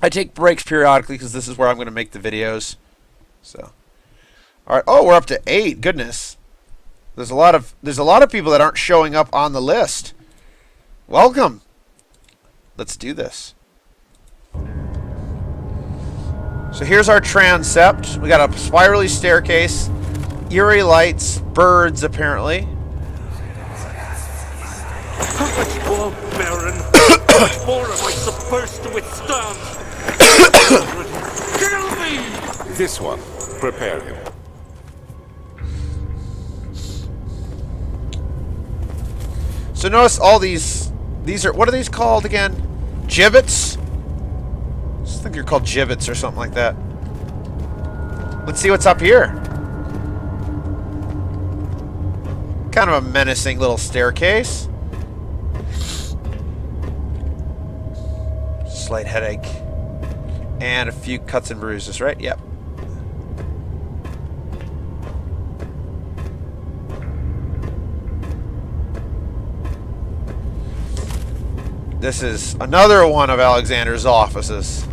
I take breaks periodically because this is where I'm going to make the videos. So, all right. Oh, we're up to 8. Goodness, there's a lot of people that aren't showing up on the list. Welcome. Let's do this. So here's our transept. We got a spirally staircase, eerie lights, birds apparently. How much more, Baron? How much more am I supposed to withstand? Kill me! This one. Prepare him. So notice all these are, what are these called again? Gibbets? I think they're called gibbets or something like that. Let's see what's up here. Kind of a menacing little staircase. Slight headache. And a few cuts and bruises, right? Yep. This is another one of Alexander's offices.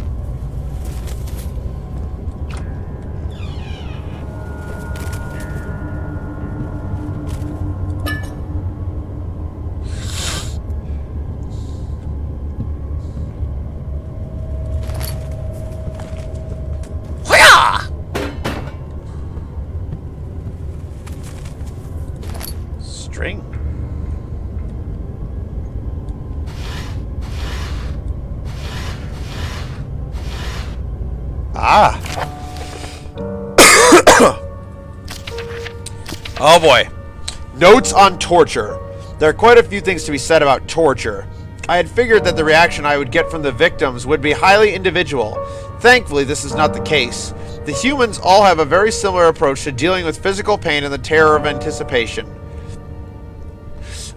String. Ah. Oh boy. Notes on torture. There are quite a few things to be said about torture. I had figured that the reaction I would get from the victims would be highly individual. Thankfully, this is not the case. The humans all have a very similar approach to dealing with physical pain and the terror of anticipation.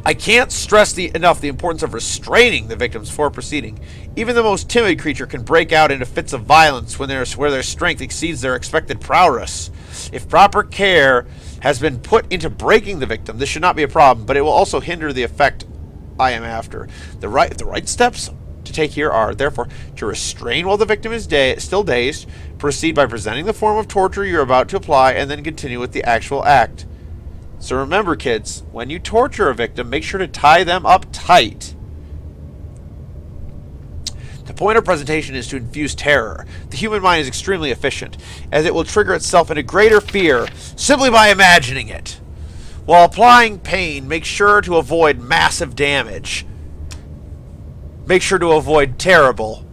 I can't stress enough the importance of restraining the victims before proceeding. Even the most timid creature can break out into fits of violence where their strength exceeds their expected prowess. If proper care has been put into breaking the victim, this should not be a problem, but it will also hinder the effect I am after. The right steps to take here are, therefore, to restrain while the victim is still dazed, proceed by presenting the form of torture you're about to apply, and then continue with the actual act. So remember, kids, when you torture a victim, make sure to tie them up tight. The point of presentation is to infuse terror. The human mind is extremely efficient, as it will trigger itself into greater fear simply by imagining it. While applying pain, make sure to avoid massive damage. Make sure to avoid terrible,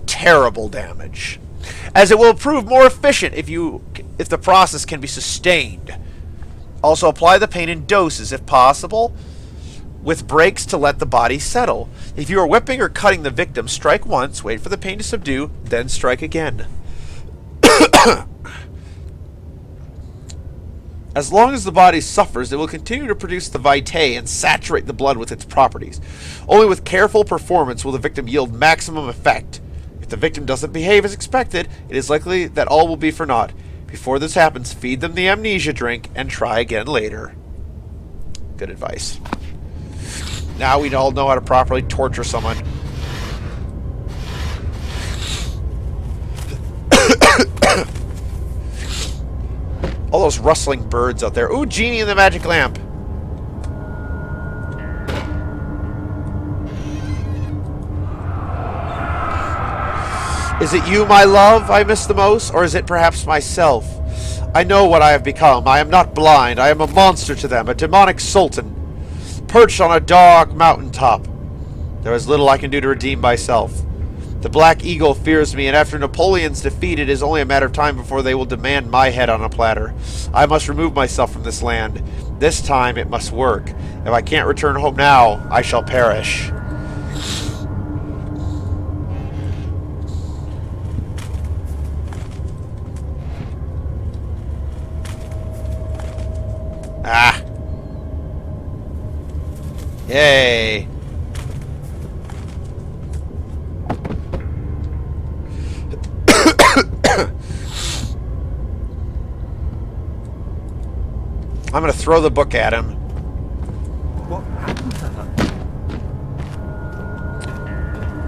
terrible damage, as it will prove more efficient if the process can be sustained. Also, apply the pain in doses, if possible, with breaks to let the body settle. If you are whipping or cutting the victim, strike once, wait for the pain to subdue, then strike again. As long as the body suffers, it will continue to produce the vitae and saturate the blood with its properties. Only with careful performance will the victim yield maximum effect. If the victim doesn't behave as expected, it is likely that all will be for naught. Before this happens, feed them the amnesia drink and try again later. Good advice. Now we all know how to properly torture someone. All those rustling birds out there. Ooh, genie in the magic lamp. Is it you, my love, I miss the most, or is it perhaps myself? I know what I have become. I am not blind. I am a monster to them, a demonic sultan, perched on a dark mountaintop. There is little I can do to redeem myself. The Black Eagle fears me, and after Napoleon's defeat, it is only a matter of time before they will demand my head on a platter. I must remove myself from this land. This time it must work. If I can't return home now, I shall perish. Ah. Yay. I'm going to throw the book at him. What?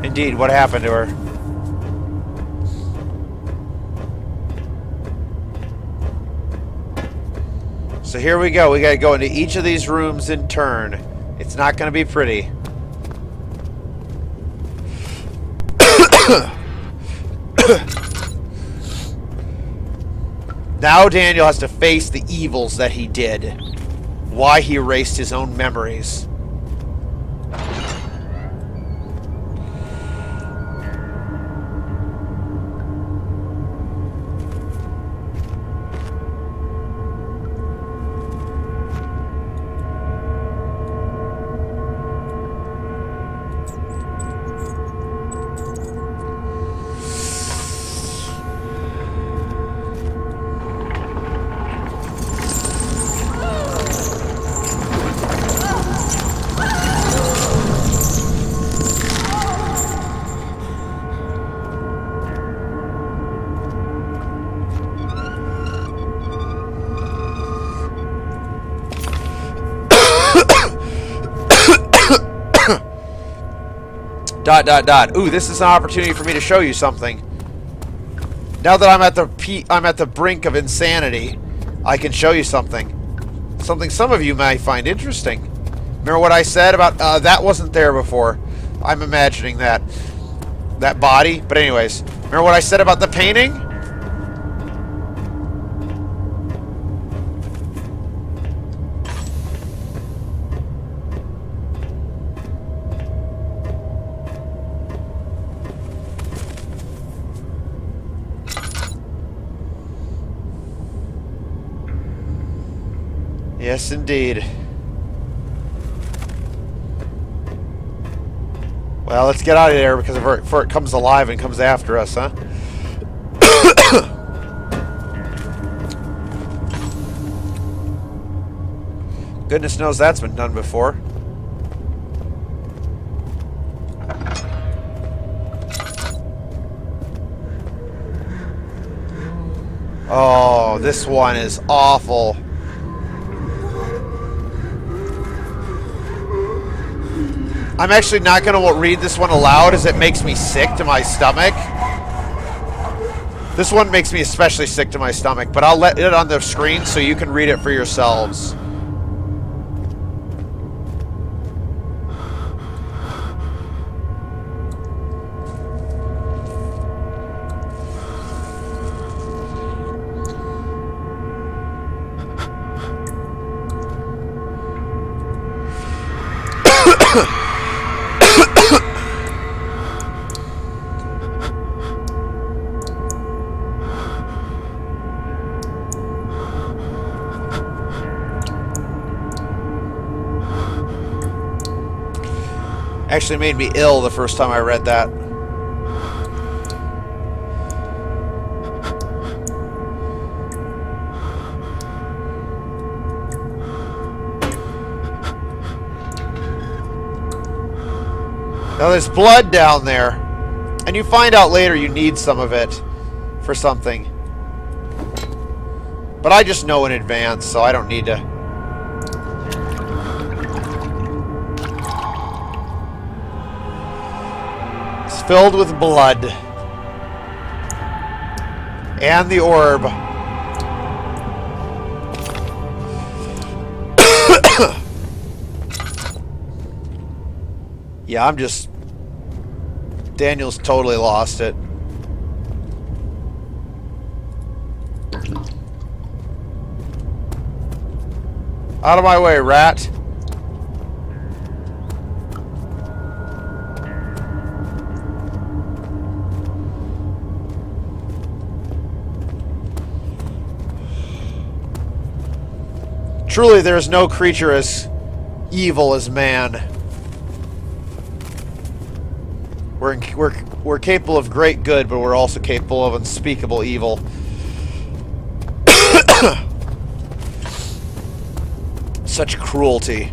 Indeed, what happened to her? So here we go. We gotta go into each of these rooms in turn. It's not gonna be pretty. Now Daniel has to face the evils that he did. Why he erased his own memories. Ooh, this is an opportunity for me to show you something. Now that I'm at the brink of insanity, I can show you something. Something some of you might find interesting. Remember what I said about that wasn't there before. I'm imagining that body. But anyways, remember what I said about the painting? Yes, indeed. Well, let's get out of there before it comes alive and comes after us, huh? Goodness knows that's been done before. Oh, this one is awful. I'm actually not going to read this one aloud as it makes me sick to my stomach. This one makes me especially sick to my stomach, but I'll let it on the screen so you can read it for yourselves. Actually made me ill the first time I read that. Now there's blood down there, and you find out later you need some of it for something. But I just know in advance, so I don't need to. Filled with blood. And the orb. Yeah, I'm just... Daniel's totally lost it. Out of my way, rat. Truly, there is no creature as evil as man. We're capable of great good, but we're also capable of unspeakable evil. Such cruelty.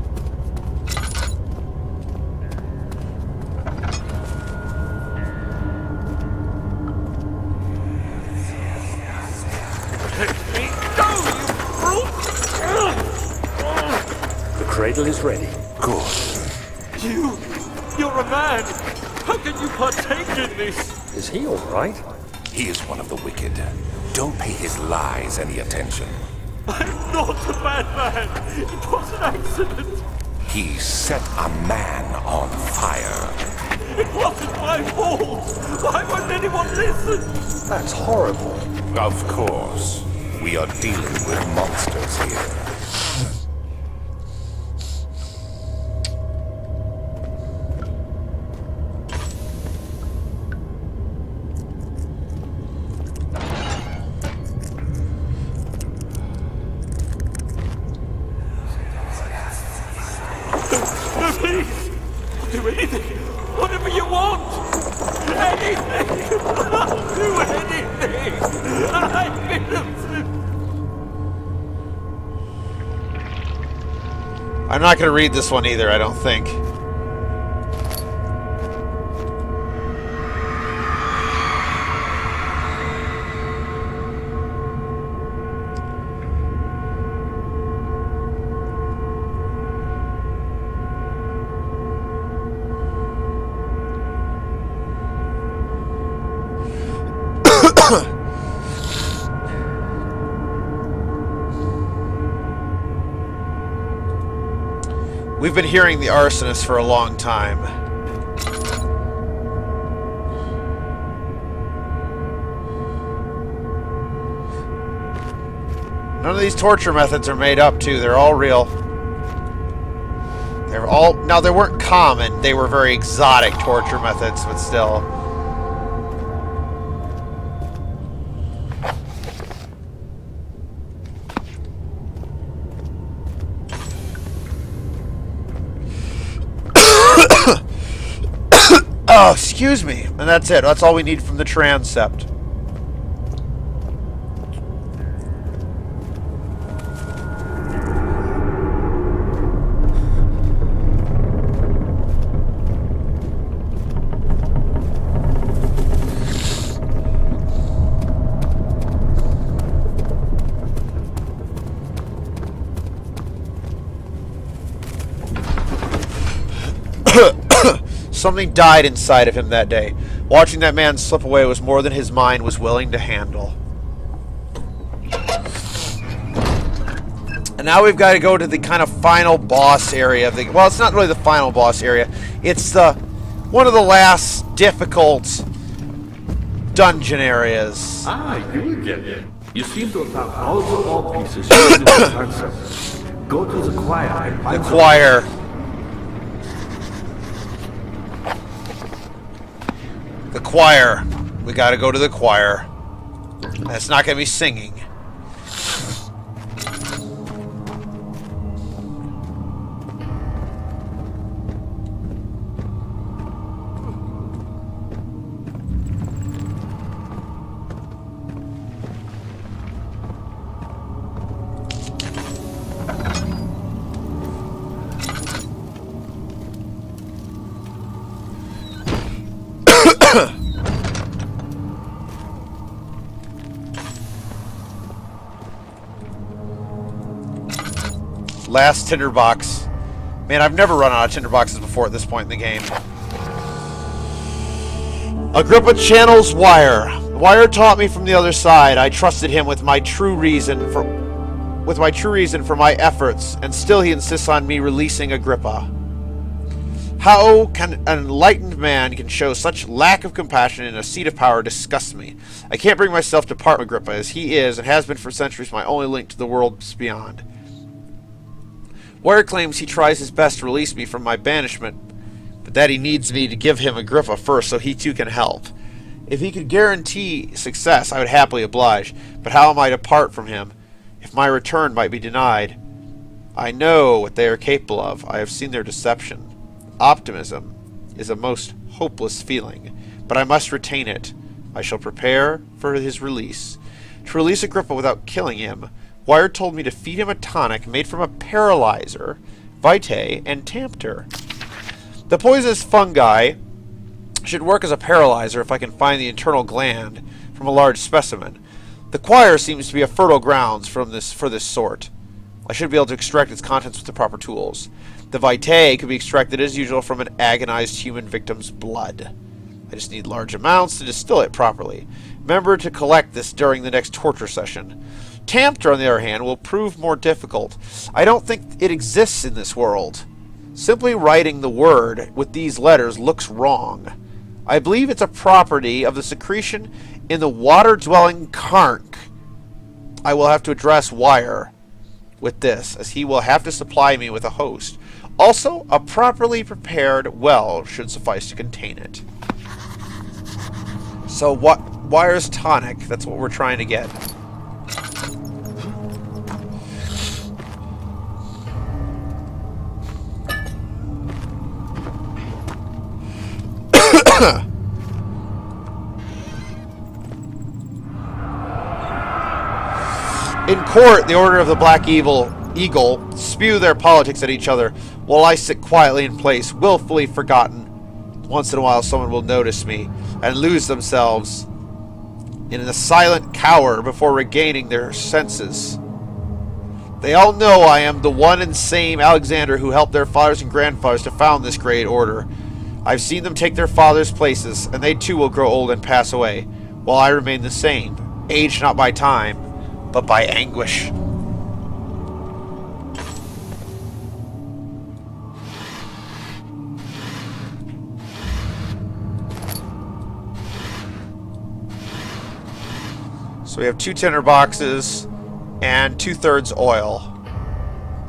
Cradle is ready. Good. You're a man. How can you partake in this? Is he all right? He is one of the wicked. Don't pay his lies any attention. I'm not a bad man. It was an accident. He set a man on fire. It wasn't my fault. Why won't anyone listen? That's horrible. Of course. We are dealing with monsters here. Please, do anything. Whatever you want. Anything. I'll do anything. I'm innocent. I'm not going to read this one either, I don't think. We've been hearing the arsonist for a long time. None of these torture methods are made up, too. They're all real. They're all... Now, they weren't common. They were very exotic torture methods, but still... Oh, excuse me. And that's it. That's all we need from the transept. Something died inside of him that day. Watching that man slip away was more than his mind was willing to handle. And now we've got to go to the kind of final boss area of the... Well, it's not really the final boss area. It's the one of the last difficult dungeon areas. Ah, you again. You seem to have found all the ball pieces used in the concept. Go to the choir and find The choir. The choir. We gotta go to the choir. That's not gonna be singing. Last tinderbox. Man, I've never run out of tinderboxes before at this point in the game. Agrippa channels Wire. Wire taught me from the other side. I trusted him with my true reason for my efforts, and still he insists on me releasing Agrippa. How can an enlightened man can show such lack of compassion in a seat of power disgusts me. I can't bring myself to part with Agrippa, as he is and has been for centuries my only link to the worlds beyond. Wire claims he tries his best to release me from my banishment, but that he needs me to give him Agrippa first so he too can help. If he could guarantee success, I would happily oblige, but how am I to part from him if my return might be denied? I know what they are capable of. I have seen their deception. Optimism is a most hopeless feeling, but I must retain it. I shall prepare for his release. To release Agrippa without killing him, Wire told me to feed him a tonic made from a paralyzer, vitae, and tampter. The poisonous fungi should work as a paralyzer if I can find the internal gland from a large specimen. The choir seems to be a fertile grounds for this sort. I should be able to extract its contents with the proper tools. The vitae could be extracted as usual from an agonized human victim's blood. I just need large amounts to distill it properly. Remember to collect this during the next torture session. Tamter, on the other hand, will prove more difficult. I don't think it exists in this world. Simply writing the word with these letters looks wrong. I believe it's a property of the secretion in the water-dwelling Karnk. I will have to address Wire with this, as he will have to supply me with a host. Also, a properly prepared well should suffice to contain it. So, Wire's tonic, that's what we're trying to get. In court, the Order of the Black Eagle spew their politics at each other, while I sit quietly in place, willfully forgotten. Once in a while, someone will notice me and lose themselves in a silent cower before regaining their senses. They all know I am the one and same Alexander who helped their fathers and grandfathers to found this great order. I've seen them take their fathers' places, and they too will grow old and pass away, while I remain the same, aged not by time, but by anguish. So we have 2 tinder boxes and 2/3 oil.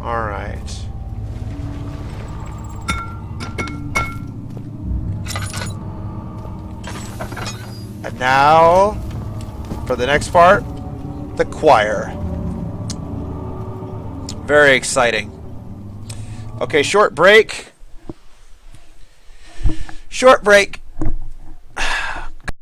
Alright. And now, for the next part, the choir. Very exciting. Okay, short break. Short break.